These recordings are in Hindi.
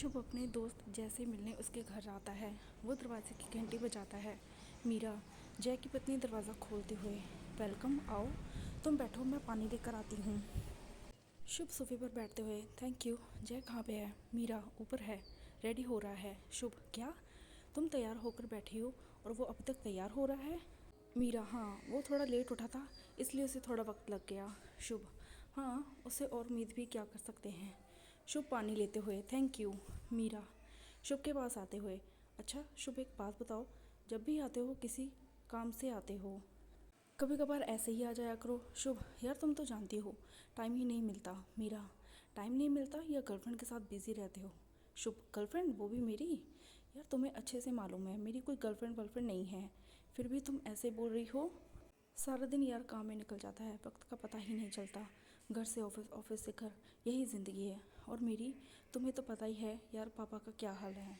शुभ अपने दोस्त जय से मिलने उसके घर आता है। वो दरवाजे की घंटी बजाता है। मीरा जय की पत्नी दरवाज़ा खोलते हुए, वेलकम, आओ, तुम बैठो, मैं पानी लेकर आती हूँ। शुभ सोफे पर बैठते हुए, थैंक यू। जय कहाँ पे है? मीरा ऊपर है, रेडी हो रहा है। शुभ क्या? तुम तैयार होकर बैठी हो और वो अभी तक तैयार हो रहा है? मीरा हाँ, वो थोड़ा लेट उठा था इसलिए उसे थोड़ा वक्त लग गया। शुभ हाँ, उसे और उम्मीद भी क्या कर सकते हैं। शुभ पानी लेते हुए, थैंक यू। मीरा शुभ के पास आते हुए, अच्छा शुभ एक बात बताओ, जब भी आते हो किसी काम से आते हो? कभी कभार ऐसे ही आ जाया करो। शुभ यार तुम तो जानती हो टाइम ही नहीं मिलता। मीरा टाइम नहीं मिलता या गर्लफ्रेंड के साथ बिजी रहते हो? शुभ गर्लफ्रेंड, वो भी मेरी? यार तुम्हें अच्छे से मालूम है मेरी कोई गर्लफ्रेंड वर्लफ्रेंड नहीं है, फिर भी तुम ऐसे बोल रही हो। सारा दिन यार काम में निकल जाता है, वक्त का पता ही नहीं चलता। घर से ऑफिस, ऑफिस से घर, यही ज़िंदगी है। और मेरी, तुम्हें तो पता ही है यार पापा का क्या हाल है,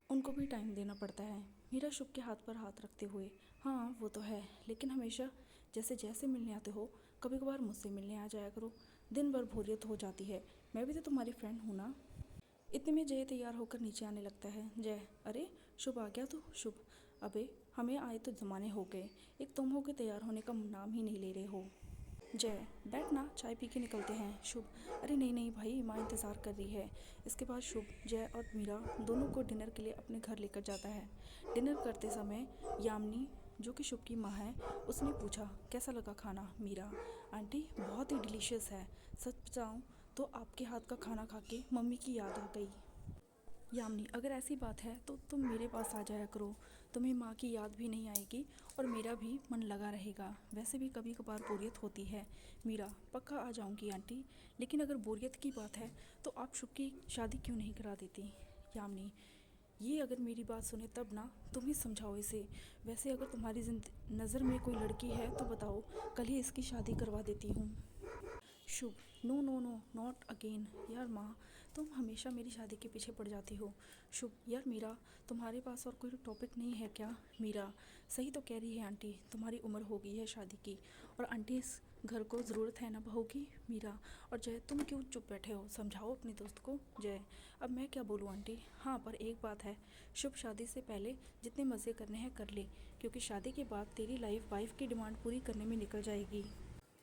उनको भी टाइम देना पड़ता है। मीरा शुभ के हाथ पर हाथ रखते हुए, हाँ वो तो है, लेकिन हमेशा जैसे जैसे मिलने आते हो कभी कभार मुझसे मिलने आ जाया करो। दिन भर बोरियत हो जाती है, मैं भी तो तुम्हारी फ्रेंड हूँ ना। इतने में जय तैयार होकर नीचे आने लगता है। जय अरे शुभ आ गया तू? शुभ अबे हमें आए तो ज़माने हो गए, एक तुम हो के तैयार होने का नाम ही नहीं ले रहे हो। जय बैठ ना, चाय पी के निकलते हैं। शुभ अरे नहीं नहीं भाई, माँ इंतज़ार कर रही है। इसके बाद शुभ जय और मीरा दोनों को डिनर के लिए अपने घर लेकर जाता है। डिनर करते समय यामिनी जो कि शुभ की माँ है, उसने पूछा कैसा लगा खाना? मीरा आंटी बहुत ही डिलीशियस है, सच बताऊँ तो आपके हाथ का खाना खा के मम्मी की याद आ गई। यामिनी अगर ऐसी बात है तो तुम मेरे पास आ जाया करो, तुम्हें माँ की याद भी नहीं आएगी और मेरा भी मन लगा रहेगा। वैसे भी कभी कभार बोरियत होती है। मीरा पक्का आ जाऊंगी आंटी, लेकिन अगर बोरियत की बात है तो आप शुभ की शादी क्यों नहीं करा देती? यामिनी ये अगर मेरी बात सुने तब ना, तुम ही समझाओ इसे। वैसे अगर तुम्हारी नज़र में कोई लड़की है तो बताओ, कल ही इसकी शादी करवा देती हूँ। Shubh no no no not again. यार माँ, तुम हमेशा मेरी शादी के पीछे पड़ जाती हो। शुभ यार मीरा, तुम्हारे पास और कोई टॉपिक नहीं है क्या? मीरा सही तो कह रही है आंटी, तुम्हारी उम्र हो गई है शादी की, और आंटी इस घर को ज़रूरत है ना बहू की। मीरा और जय तुम क्यों चुप बैठे हो, समझाओ अपने दोस्त को। जय अब मैं क्या बोलूँ आंटी, हाँ पर एक बात है, शुभ शादी से पहले जितने मज़े करने हैं कर ले, क्योंकि शादी के बाद तेरी लाइफ वाइफ की डिमांड पूरी करने में निकल जाएगी।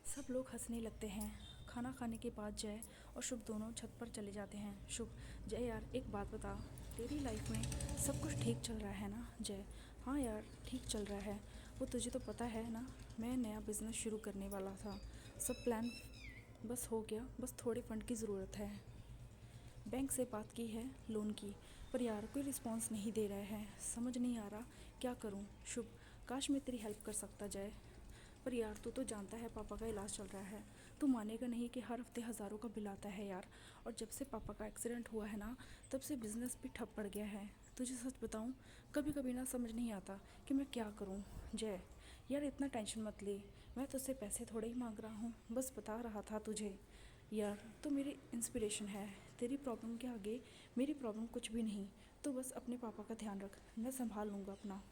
सब लोग हंसने लगते हैं। खाना खाने के बाद जय और शुभ दोनों छत पर चले जाते हैं। शुभ जय यार एक बात बता, तेरी लाइफ में सब कुछ ठीक चल रहा है ना? जय हाँ यार ठीक चल रहा है, वो तुझे तो पता है ना, मैं नया बिज़नेस शुरू करने वाला था, सब प्लान बस हो गया, बस थोड़े फंड की ज़रूरत है। बैंक से बात की है लोन की, पर यार कोई रिस्पॉन्स नहीं दे रहा है, समझ नहीं आ रहा क्या करूं। शुभ काश मैं तेरी हेल्प कर सकता जय, पर यार तू तो जानता है पापा का इलाज चल रहा है, तू मानेगा नहीं कि हर हफ्ते हज़ारों का बिल आता है यार। और जब से पापा का एक्सीडेंट हुआ है ना, तब से बिज़नेस भी ठप पड़ गया है। तुझे सच बताऊं, कभी कभी ना समझ नहीं आता कि मैं क्या करूं। जय यार इतना टेंशन मत ले, मैं तुझसे पैसे थोड़े ही मांग रहा हूँ, बस बता रहा था तुझे। यार तू मेरी इंस्पिरेशन है, तेरी प्रॉब्लम के आगे मेरी प्रॉब्लम कुछ भी नहीं। तो बस अपने पापा का ध्यान रख, मैं संभाल लूँगा अपना।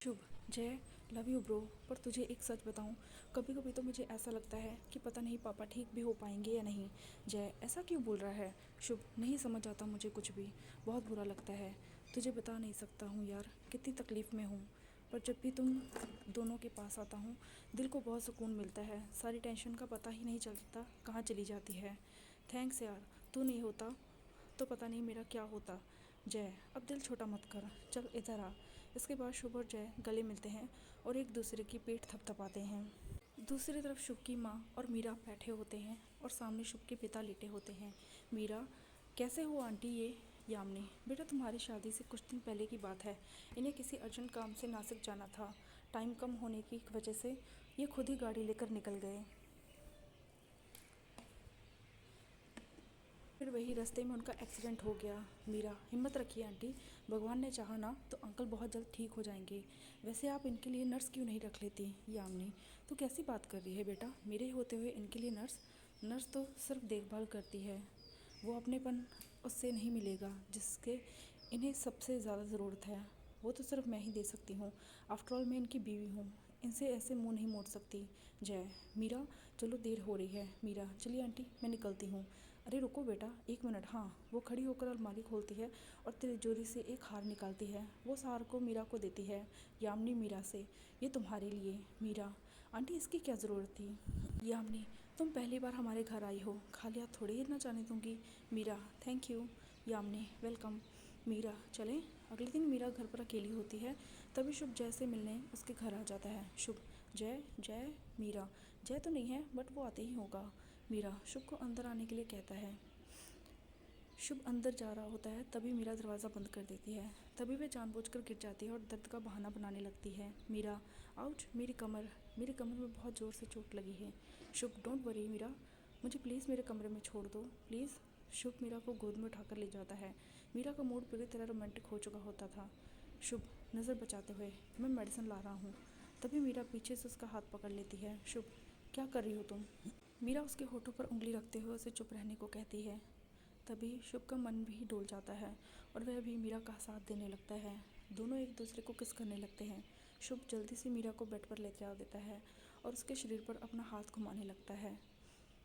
शुभ जय लव यू ब्रो, पर तुझे एक सच बताऊं, कभी कभी तो मुझे ऐसा लगता है कि पता नहीं पापा ठीक भी हो पाएंगे या नहीं। जय ऐसा क्यों बोल रहा है? शुभ नहीं समझ आता मुझे कुछ भी, बहुत बुरा लगता है, तुझे बता नहीं सकता हूँ यार कितनी तकलीफ़ में हूँ, पर जब भी तुम दोनों के पास आता हूँ दिल को बहुत सुकून मिलता है, सारी टेंशन का पता ही नहीं चलता कहाँ चली जाती है। थैंक्स यार, तू नहीं होता तो पता नहीं मेरा क्या होता। जय अब दिल छोटा मत कर, चल इधर आ। इसके बाद शुभ और जय गले मिलते हैं और एक दूसरे की पीठ थपथपाते हैं। दूसरी तरफ शुभ की माँ और मीरा बैठे होते हैं और सामने शुभ के पिता लेटे होते हैं। मीरा कैसे हो आंटी ये? यामिनी बेटा तुम्हारी शादी से कुछ दिन पहले की बात है, इन्हें किसी अर्जेंट काम से नासिक जाना था, टाइम कम होने की वजह से ये खुद ही गाड़ी लेकर निकल गए, फिर वही रास्ते में उनका एक्सीडेंट हो गया। मीरा हिम्मत रखिए आंटी, भगवान ने चाहा ना तो अंकल बहुत जल्द ठीक हो जाएंगे। वैसे आप इनके लिए नर्स क्यों नहीं रख लेती? यामिनी तू कैसी बात कर रही है बेटा, मेरे होते हुए इनके लिए नर्स? नर्स तो सिर्फ देखभाल करती है, वो अपनेपन उससे नहीं मिलेगा जिसके इन्हें सबसे ज़्यादा ज़रूरत है, वो तो सिर्फ मैं ही दे सकती हूँ। आफ्टर ऑल मैं इनकी बीवी हूँ, इनसे ऐसे मुंह नहीं मोड़ सकती। जय मीरा चलो देर हो रही है। मीरा चलिए आंटी मैं निकलती हूँ, अरे रुको बेटा, एक मिनट। हाँ। वो खड़ी होकर अलमारी खोलती है और तिजोरी से एक हार निकालती है। वो उस हार को मीरा को देती है। यामिनी मीरा से, ये तुम्हारे लिए। मीरा, आंटी इसकी क्या ज़रूरत थी? यामिनी, तुम पहली बार हमारे घर आई हो, खाली हाथ थोड़ी ही ना जाने दूंगी। Meera, thank you. Yamini, welcome. Meera, चलें? अगले दिन मीरा घर पर अकेली होती है, तभी शुभ जय से मिलने उसके घर आ जाता है। शुभ, जय जय। मीरा, जय तो नहीं है, बट वो आते ही होगा। मीरा शुभ को अंदर आने के लिए कहता है। शुभ अंदर जा रहा होता है, तभी मीरा दरवाज़ा बंद कर देती है। तभी वह जानबूझकर गिर जाती है और दर्द का बहाना बनाने लगती है। मीरा, आउच, मेरी कमर में बहुत ज़ोर से चोट लगी है। शुभ, डोंट वरी मीरा, मुझे प्लीज़ मेरे कमरे में छोड़ दो, प्लीज़। शुभ मीरा को गोद में उठाकर ले जाता है। मीरा का मूड पूरी तरह रोमांटिक हो चुका होता था। शुभ, नज़र बचाते हुए, मैं मेडिसिन ला रहा हूँ। तभी मीरा पीछे से उसका हाथ पकड़ लेती है। शुभ, क्या कर रही हो तुम? मीरा उसके होठों पर उंगली रखते हुए उसे चुप रहने को कहती है। तभी शुभ का मन भी डोल जाता है और वह भी मीरा का साथ देने लगता है। दोनों एक दूसरे को किस करने लगते हैं। शुभ जल्दी से मीरा को बेड पर ले जा देता है और उसके शरीर पर अपना हाथ घुमाने लगता है।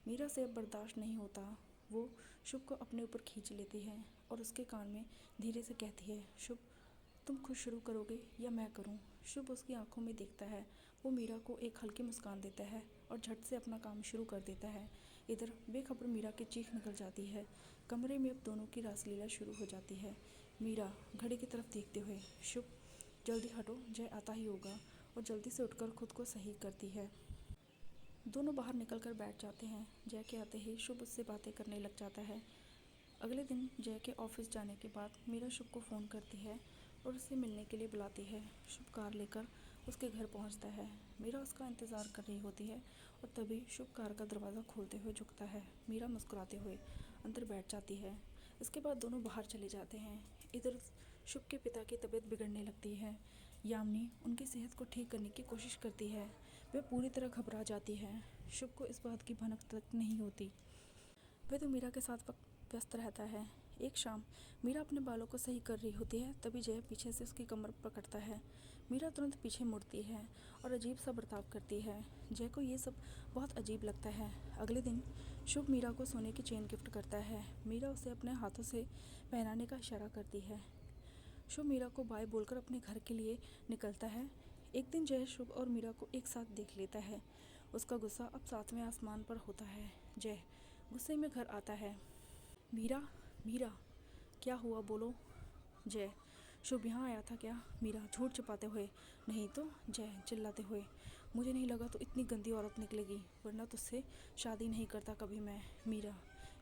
मीरा से अब बर्दाश्त नहीं होता। वो शुभ को अपने ऊपर खींच लेती है और उसके कान में धीरे से कहती है, शुभ, तुम खुद शुरू करोगे या मैं करूं? शुभ उसकी आंखों में देखता है। वो मीरा को एक हल्की मुस्कान देता है और झट से अपना काम शुरू कर देता है। इधर बेखबर मीरा की चीख निकल जाती है। कमरे में अब दोनों की रासलीला शुरू हो जाती है। मीरा घड़ी की तरफ देखते हुए, शुभ, जल्दी हटो, जय आता ही होगा, और जल्दी से उठकर खुद को सही करती है। दोनों बाहर निकलकर बैठ जाते हैं। जय के आते ही शुभ उससे बातें करने लग जाता है। अगले दिन जय के ऑफिस जाने के बाद मीरा शुभ को फ़ोन करती है और उससे मिलने के लिए बुलाती है। शुभ कार लेकर उसके घर पहुंचता है। मीरा उसका इंतज़ार कर रही होती है और तभी शुभ कार का दरवाज़ा खोलते हुए झुकता है। मीरा मुस्कुराते हुए अंदर बैठ जाती है। इसके बाद दोनों बाहर चले जाते हैं। इधर शुभ के पिता की तबीयत बिगड़ने लगती है। यामिनी उनकी सेहत को ठीक करने की कोशिश करती है। वह पूरी तरह घबरा जाती है। शुभ को इस बात की भनक तक नहीं होती। वह तो मीरा के साथ व्यस्त रहता है। एक शाम मीरा अपने बालों को सही कर रही होती है, तभी जय पीछे से उसकी कमर पकड़ता है। मीरा तुरंत पीछे मुड़ती है और अजीब सा बर्ताव करती है। जय को ये सब बहुत अजीब लगता है। अगले दिन शुभ मीरा को सोने की चेन गिफ्ट करता है। मीरा उसे अपने हाथों से पहनाने का इशारा करती है। शुभ मीरा को बाय बोलकर अपने घर के लिए निकलता है। एक दिन जय शुभ और मीरा को एक साथ देख लेता है। उसका गुस्सा अब सातवें आसमान पर होता है। जय गुस्से में घर आता है। मीरा, मीरा, क्या हुआ, बोलो। जय, शुभ यहाँ आया था क्या? मीरा झूठ छिपाते हुए, नहीं तो। जय चिल्लाते हुए, मुझे नहीं लगा तो इतनी गंदी औरत निकलेगी, वरना तुझसे शादी नहीं करता कभी मैं। मीरा,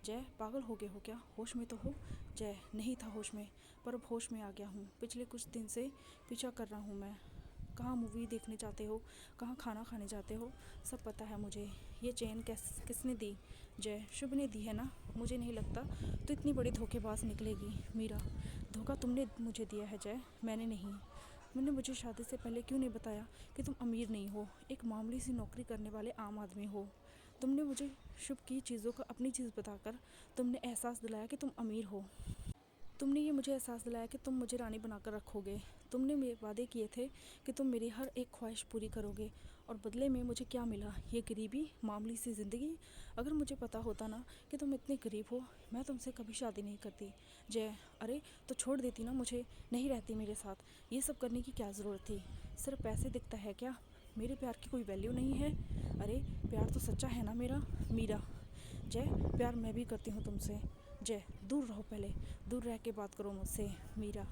जय पागल हो गए हो क्या? होश में तो हो। जय, नहीं था होश में, पर अब होश में आ गया हूँ। पिछले कुछ दिन से पीछा कर रहा हूँ मैं। कहाँ मूवी देखने जाते हो, कहाँ खाना खाने जाते हो, सब पता है मुझे। ये चेन किसने दी? जय, शुभ ने दी है ना? मुझे नहीं लगता तो इतनी बड़ी धोखेबाज निकलेगी। मीरा, धोखा तुमने मुझे दिया है जय, मैंने नहीं। तुमने मुझे शादी से पहले क्यों नहीं बताया कि तुम अमीर नहीं हो, एक मामूली सी नौकरी करने वाले आम आदमी हो? तुमने मुझे शुभ की चीज़ों का अपनी चीज़ बताकर तुमने एहसास दिलाया कि तुम अमीर हो। तुमने ये मुझे एहसास दिलाया कि तुम मुझे रानी बनाकर रखोगे। तुमने मेरे वादे किए थे कि तुम मेरी हर एक ख्वाहिश पूरी करोगे, और बदले में मुझे क्या मिला? ये गरीबी, मामूली सी ज़िंदगी। अगर मुझे पता होता ना कि तुम इतने गरीब हो, मैं तुमसे कभी शादी नहीं करती। जय, अरे तो छोड़ देती ना मुझे, नहीं रहती मेरे साथ। ये सब करने की क्या ज़रूरत थी? सिर्फ पैसे दिखता है क्या? मेरे प्यार की कोई वैल्यू नहीं है? अरे प्यार तो सच्चा है ना मेरा। मीरा, जय, प्यार मैं भी करती हूँ तुमसे। जय, दूर रहो, पहले दूर रह के बात करो मुझसे। मीरा,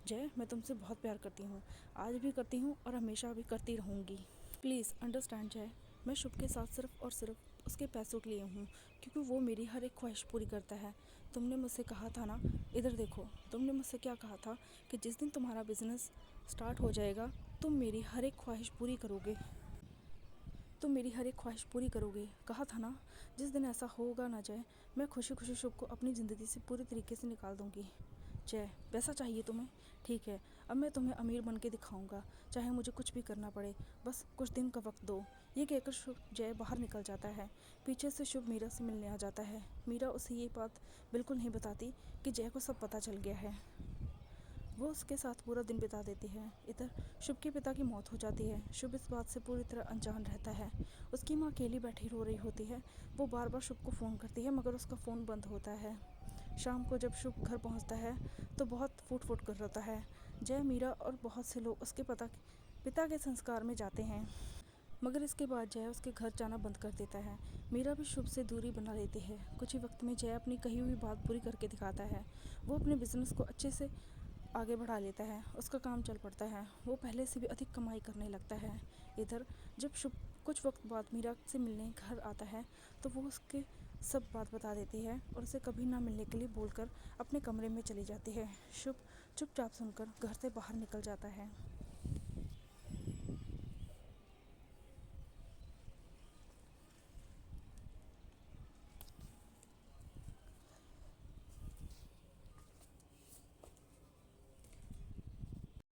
जय, मैं तुमसे बहुत प्यार करती हूँ, आज भी करती हूँ और हमेशा भी करती रहूँगी। प्लीज़ अंडरस्टैंड जय, मैं शुभ के साथ सिर्फ और सिर्फ उसके पैसों के लिए हूँ, क्योंकि वो मेरी हर एक ख्वाहिश पूरी करता है। तुमने मुझसे कहा था ना, इधर देखो, तुमने मुझसे क्या कहा था कि जिस दिन तुम्हारा बिजनेस स्टार्ट हो जाएगा, तुम मेरी हर एक ख्वाहिश पूरी करोगे। तुम मेरी हर एक ख्वाहिश पूरी करोगे, कहा था ना। जिस दिन ऐसा होगा ना जय, मैं खुशी खुशी शुभ को अपनी ज़िंदगी से पूरी तरीके से निकाल दूंगी। जय, वैसा चाहिए तुम्हें? ठीक है, अब मैं तुम्हें अमीर बन के दिखाऊंगा, चाहे मुझे कुछ भी करना पड़े, बस कुछ दिन का वक्त दो। ये कहकर शुभ जय बाहर निकल जाता है। पीछे से शुभ मीरा से मिलने आ जाता है। मीरा उसे ये बात बिल्कुल नहीं बताती कि जय को सब पता चल गया है। वो उसके साथ पूरा दिन बिता देती है। इधर शुभ के पिता की मौत हो जाती है। शुभ इस बात से पूरी तरह अनजान रहता है। उसकी माँ अकेली बैठी रो रही होती है। वो बार बार शुभ को फ़ोन करती है मगर उसका फ़ोन बंद होता है। शाम को जब शुभ घर पहुंचता है तो बहुत फूट फूट कर रोता है। जय, मीरा और बहुत से लोग उसके पिता के संस्कार में जाते हैं, मगर इसके बाद जय उसके घर जाना बंद कर देता है। मीरा भी शुभ से दूरी बना लेती है। कुछ ही वक्त में जय अपनी कही हुई बात पूरी करके दिखाता है। वो अपने बिजनेस को अच्छे से आगे बढ़ा लेता है। उसका काम चल पड़ता है। वो पहले से भी अधिक कमाई करने लगता है। इधर जब शुभ कुछ वक्त बाद मीरा से मिलने घर आता है तो वो उसके सब बात बता देती है और उसे कभी ना मिलने के लिए बोलकर अपने कमरे में चली जाती है। शुभ चुपचाप सुनकर घर से बाहर निकल जाता है।